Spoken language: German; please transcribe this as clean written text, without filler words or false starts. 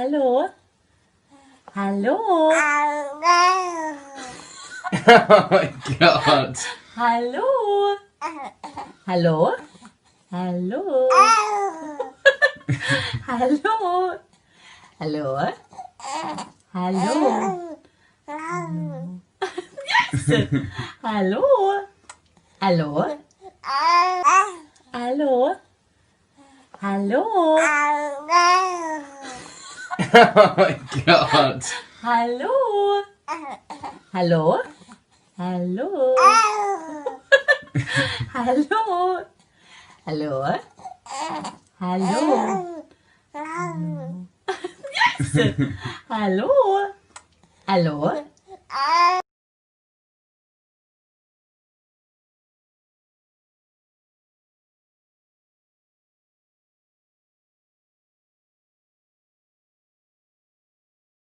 Hallo? Hallo? Oh mein Gott. Hallo? Hallo? Hallo? Hallo? Hallo? Hallo? Yes! Hallo? Hallo? Hallo? Hallo? Oh mein Gott. Hallo? Hallo? Hallo? Hallo? Hallo? Hallo? Yes! Hallo? Hallo?